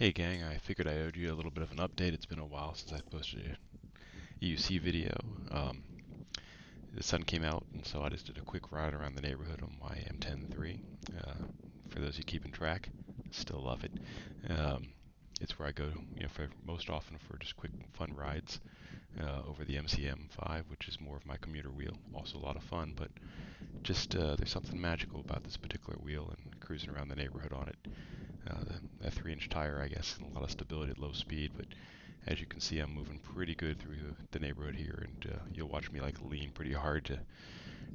Hey gang, I figured I owed you a little bit of an update. It's been a while since I posted a EUC video. The sun came out, and so I just did a quick ride around the neighborhood on my mTen3. For those of you keeping track, still love it. Um, it's where I go, for most often for just quick, fun rides over the MCM5, which is more of my commuter wheel. Also a lot of fun, but just there's something magical about this particular wheel and cruising around the neighborhood on it. That 3-inch tire, I guess, and a lot of stability at low speed, but as you can see, I'm moving pretty good through the neighborhood here, and you'll watch me like lean pretty hard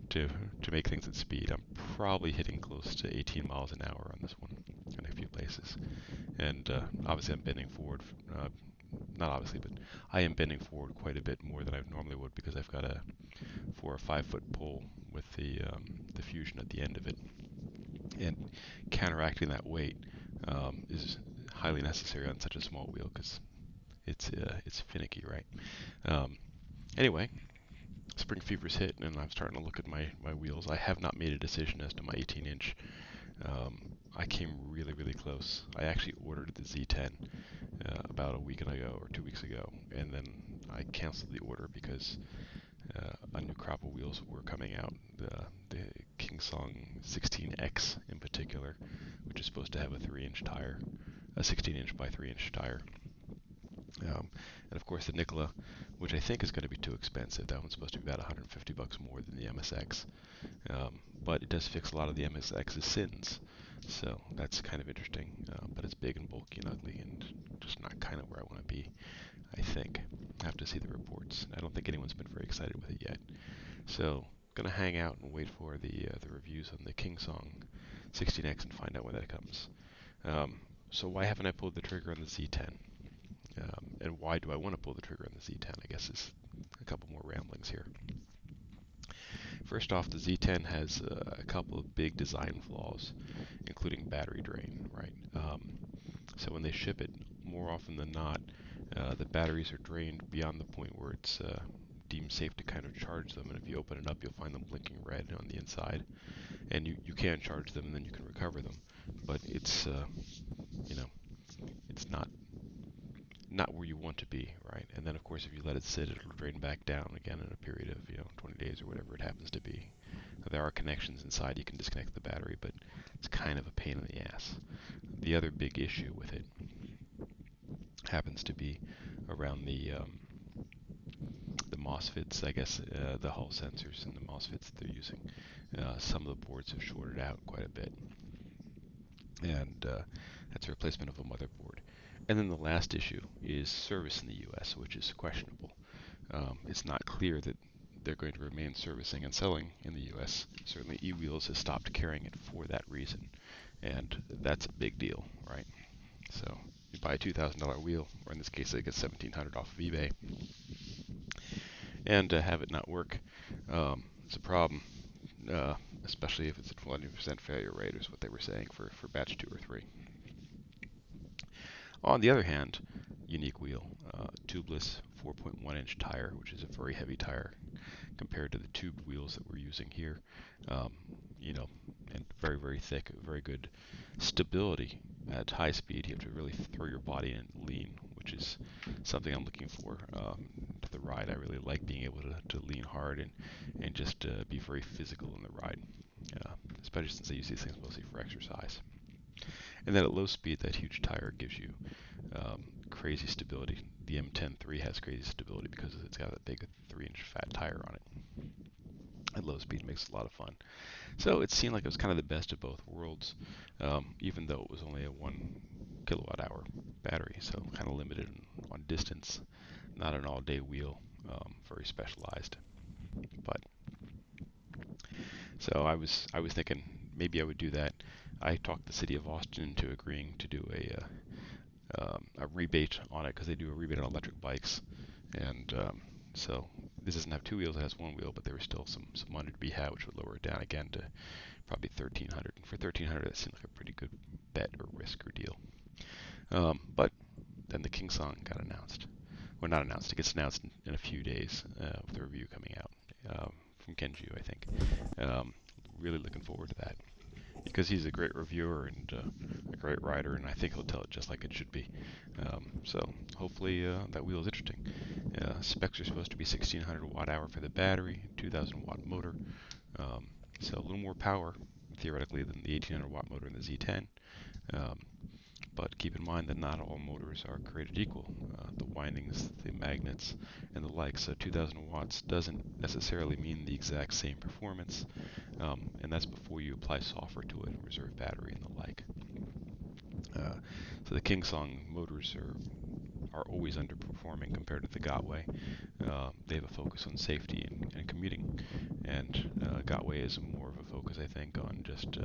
to make things at speed. I'm probably hitting close to 18 miles an hour on this one in a few places, and obviously I'm bending forward. Not obviously, but I am bending forward quite a bit more than I normally would because I've got a 4 or 5 foot pole with the fusion at the end of it, and counteracting that weight is highly necessary on such a small wheel because it's finicky, right? Um, anyway, spring fever's hit, and I'm starting to look at my wheels. I have not made a decision as to my 18-inch. I came really, really close. I actually ordered the Z10 about a week ago or 2 weeks ago, and then I canceled the order because a new crop of wheels were coming out. The KS16X in particular, which is supposed to have a 3-inch tire, a 16-inch by 3-inch tire. And of course the Nikola, which I think is going to be too expensive. That one's supposed to be about 150 bucks more than the MSX. But it does fix a lot of the MSX's sins. So that's kind of interesting. But it's big and bulky and ugly and just not kind of where I want to be, I think. I have to see the reports. I don't think anyone's been very excited with it yet. So I'm going to hang out and wait for the reviews on the KS16X and find out when that comes. So why haven't I pulled the trigger on the Z10? And why do I want to pull the trigger on the Z10? I guess is a couple more ramblings here. First off, the Z10 has a couple of big design flaws, including battery drain, right? So when they ship it, more often than not, the batteries are drained beyond the point where it's deemed safe to kind of charge them. And if you open it up, you'll find them blinking red on the inside. And you can charge them, and then you can recover them. But it's, it's not where you want to be, right? And then of course if you let it sit, it'll drain back down again in a period of 20 days or whatever it happens to be. There are connections inside, you can disconnect the battery, but it's kind of a pain in the ass. The other big issue with it happens to be around the MOSFETs, I guess, the Hall sensors and the MOSFETs that they're using. Some of the boards have shorted out quite a bit, and that's a replacement of a motherboard. And then the last issue is service in the US, which is questionable. It's not clear that they're going to remain servicing and selling in the US. Certainly eWheels has stopped carrying it for that reason, and that's a big deal, right? So you buy a $2,000 wheel, or in this case I get $1,700 off of eBay, and have it not work, it's a problem, especially if it's a 20% failure rate is what they were saying for batch 2 or 3. On the other hand, unique wheel, tubeless 4.1-inch tire, which is a very heavy tire compared to the tubed wheels that we're using here. And very, very thick, very good stability at high speed. You have to really throw your body in and lean, which is something I'm looking for to the ride. I really like being able to lean hard and just be very physical in the ride, especially since I use these things mostly for exercise. And then at low speed, that huge tire gives you crazy stability. The mTen3 has crazy stability because it's got a big 3-inch fat tire on it. At low speed, it makes it a lot of fun. So it seemed like it was kind of the best of both worlds, even though it was only a 1 kilowatt hour battery, so kind of limited on distance. Not an all-day wheel, very specialized. But so I was thinking maybe I would do that. I talked the city of Austin into agreeing to do a rebate on it because they do a rebate on electric bikes, and so this doesn't have 2 wheels; it has 1 wheel. But there was still some money to be had, which would lower it down again to probably $1,300. And for $1,300, that seemed like a pretty good bet or risk or deal. But then the King Song got announced. Well, not announced. It gets announced in a few days with the review coming out from Kenju, I think. Really looking forward to that. because he's a great reviewer and a great rider, and I think he'll tell it just like it should be. So hopefully that wheel is interesting. Specs are supposed to be 1600 watt-hour for the battery, 2000 watt motor, um, so a little more power theoretically than the 1800 watt motor in the Z10. Um, but keep in mind that not all motors are created equal. The windings, the magnets, and the like. So 2000 watts doesn't necessarily mean the exact same performance, and that's before you apply software to it, reserve battery, and the like. So the Kingsong motors are always underperforming compared to the Gotway. They have a focus on safety and commuting, and Gotway is more of a focus, I think, on just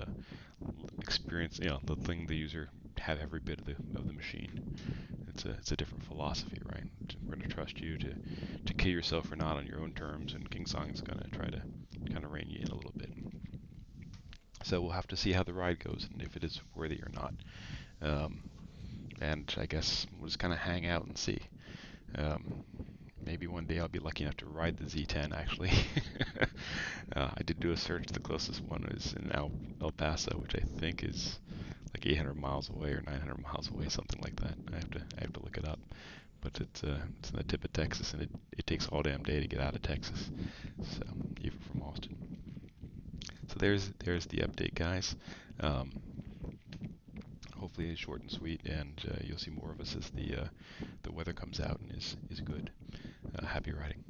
experience, the thing the user have every bit of the machine. It's a different philosophy, right? We're going to trust you to kill yourself or not on your own terms, and Kingsong is going to try to kind of rein you in a little bit. So we'll have to see how the ride goes and if it is worthy or not. And I guess we'll just kind of hang out and see. Um, Maybe one day I'll be lucky enough to ride the Z10 actually. I did do a search. The closest one is in El Paso, which I think is like 800 miles away or 900 miles away, something like that. I have to look it up. But it's in the tip of Texas, and it takes all damn day to get out of Texas. So even from Austin. So there's the update, guys. Um, Hopefully it's short and sweet, and you'll see more of us as the weather comes out and is good. Happy riding.